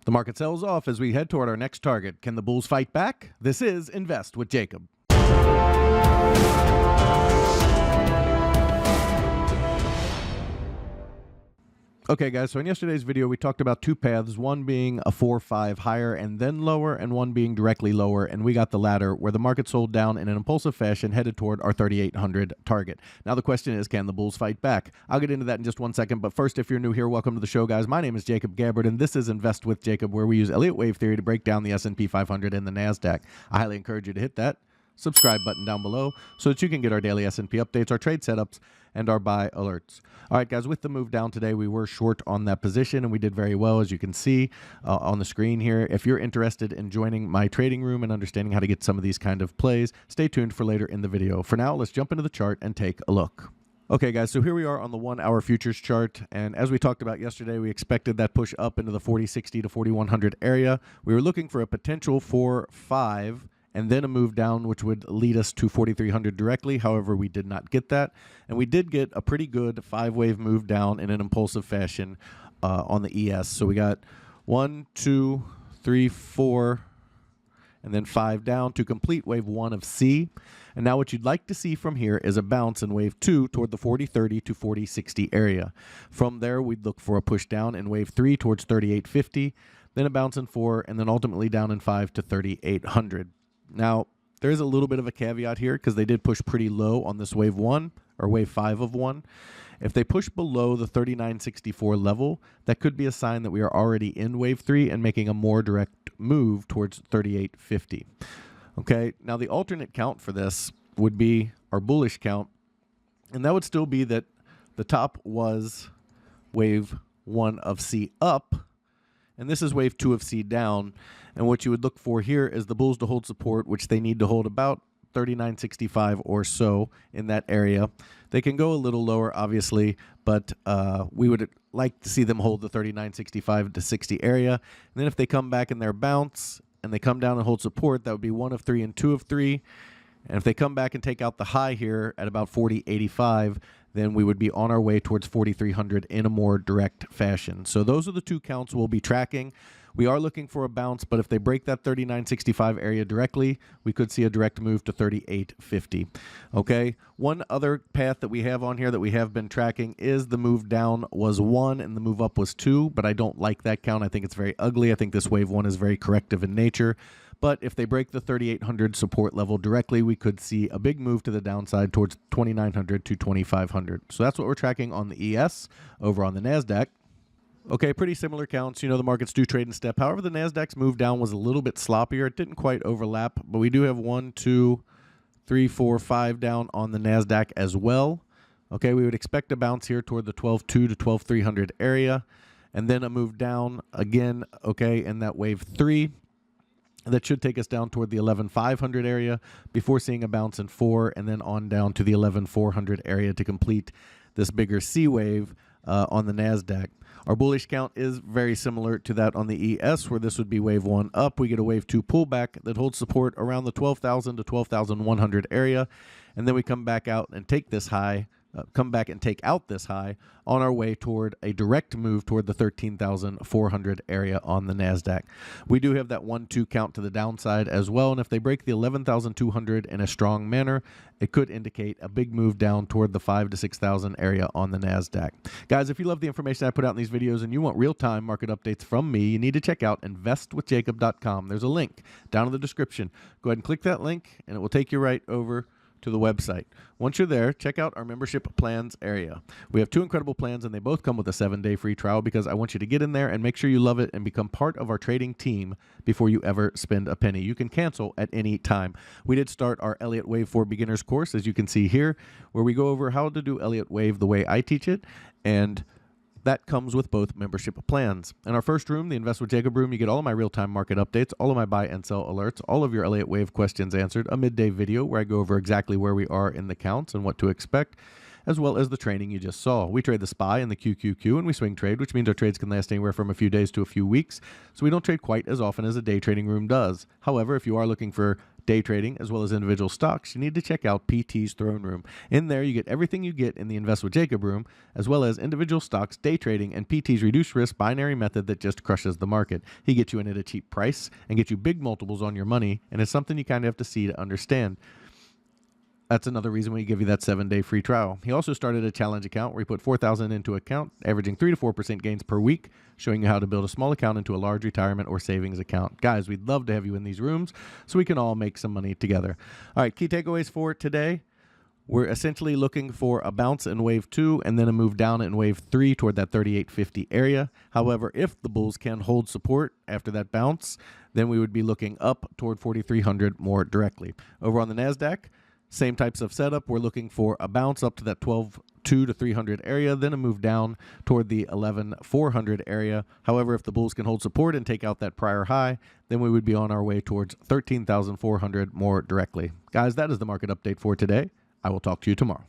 The market sells off as we head toward our next target. Can the bulls fight back? This is Invest with Jacob. Okay, guys, so in yesterday's video, we talked about two paths, one being a 4-5 higher and then lower, and one being directly lower, and we got the latter, where the market sold down in an impulsive fashion, headed toward our 3,800 target. Now, the question is, can the bulls fight back? I'll get into that in just 1 second, but first, if you're new here, welcome to the show, guys. My name is Jacob Gabbard, and this is Invest with Jacob, where we use Elliott Wave Theory to break down the S&P 500 and the NASDAQ. I highly encourage you to hit that subscribe button down below so that you can get our daily S&P updates, our trade setups, and our buy alerts. All right, guys, with the move down today, we were short on that position, and we did very well, as you can see on the screen here. If you're interested in joining my trading room and understanding how to get some of these kind of plays, stay tuned for later in the video. For now, let's jump into the chart and take a look. Okay, guys, so here we are on the 1 hour futures chart, and as we talked about yesterday, we expected that push up into the 4060 to 4100 area. We were looking for a potential 4-5 and then a move down, which would lead us to 4,300 directly. However, we did not get that. And we did get a pretty good 5-wave move down in an impulsive fashion on the ES. So we got 1, 2, 3, 4, and then 5 down to complete wave 1 of C. And now what you'd like to see from here is a bounce in wave 2 toward the 4030 to 4060 area. From there, we'd look for a push down in wave 3 towards 3850, then a bounce in 4, and then ultimately down in 5 to 3800. Now, there is a little bit of a caveat here because they did push pretty low on this wave 1 or wave 5 of 1. If they push below the 3964 level, that could be a sign that we are already in wave 3 and making a more direct move towards 3850. Okay, now the alternate count for this would be our bullish count, and that would still be that the top was wave 1 of C up, and this is wave 2 of C down. And what you would look for here is the bulls to hold support, which they need to hold about 39.65 or so in that area. They can go a little lower, obviously, but we would like to see them hold the 39.65 to 60 area. And then if they come back in their bounce and they come down and hold support, that would be 1 of 3 and 2 of 3. And if they come back and take out the high here at about 40.85, then we would be on our way towards 4,300 in a more direct fashion. So those are the two counts we'll be tracking. We are looking for a bounce, but if they break that 39.65 area directly, we could see a direct move to 38.50. Okay, one other path that we have on here that we have been tracking is the move down was 1 and the move up was 2, but I don't like that count. I think it's very ugly. I think this wave 1 is very corrective in nature. But if they break the 3,800 support level directly, we could see a big move to the downside towards 2,900 to 2,500. So that's what we're tracking on the ES. Over on the NASDAQ, okay, pretty similar counts. You know, the markets do trade in step. However, the NASDAQ's move down was a little bit sloppier. It didn't quite overlap, but we do have 1, 2, 3, 4, 5 down on the NASDAQ as well. Okay, we would expect a bounce here toward the 12,200 to 12,300 area, and then a move down again, okay, in that wave 3. That should take us down toward the 11,500 area before seeing a bounce in 4 and then on down to the 11,400 area to complete this bigger C wave on the NASDAQ. Our bullish count is very similar to that on the ES, where this would be wave 1 up. We get a wave 2 pullback that holds support around the 12,000 to 12,100 area, and then we come back out and take this high, come back and take out this high on our way toward a direct move toward the 13,400 area on the NASDAQ. We do have that 1-2 count to the downside as well, and if they break the 11,200 in a strong manner, it could indicate a big move down toward the 5,000 to 6,000 area on the NASDAQ. Guys, if you love the information I put out in these videos and you want real-time market updates from me, you need to check out investwithjacob.com. There's a link down in the description. Go ahead and click that link, and it will take you right over to the website. Once you're there, check out our membership plans area. We have 2 incredible plans, and they both come with a 7-day free trial because I want you to get in there and make sure you love it and become part of our trading team before you ever spend a penny. You can cancel at any time. We did start our Elliott Wave for Beginners course, as you can see here, where we go over how to do Elliott Wave the way I teach it, and that comes with both membership plans. In our first room, the Invest with Jacob room, you get all of my real-time market updates, all of my buy and sell alerts, all of your Elliott Wave questions answered, a midday video where I go over exactly where we are in the counts and what to expect, as well as the training you just saw. We trade the SPY and the QQQ, and we swing trade, which means our trades can last anywhere from a few days to a few weeks, so we don't trade quite as often as a day trading room does. However, if you are looking for day trading, as well as individual stocks, you need to check out PT's Throne Room. In there, you get everything you get in the Invest with Jacob room, as well as individual stocks, day trading, and PT's reduced risk binary method that just crushes the market. He gets you in at a cheap price and gets you big multiples on your money, and it's something you kind of have to see to understand. That's another reason we give you that 7-day free trial. He also started a challenge account where he put $4,000 into account, averaging 3 to 4% gains per week, showing you how to build a small account into a large retirement or savings account. Guys, we'd love to have you in these rooms so we can all make some money together. All right, key takeaways for today. We're essentially looking for a bounce in wave 2 and then a move down in wave 3 toward that 38.50 area. However, if the bulls can hold support after that bounce, then we would be looking up toward 4,300 more directly. Over on the NASDAQ, same types of setup. We're looking for a bounce up to that 12.2 to 300 area, then a move down toward the 11.400 area. However, if the bulls can hold support and take out that prior high, then we would be on our way towards 13,400 more directly. Guys, that is the market update for today. I will talk to you tomorrow.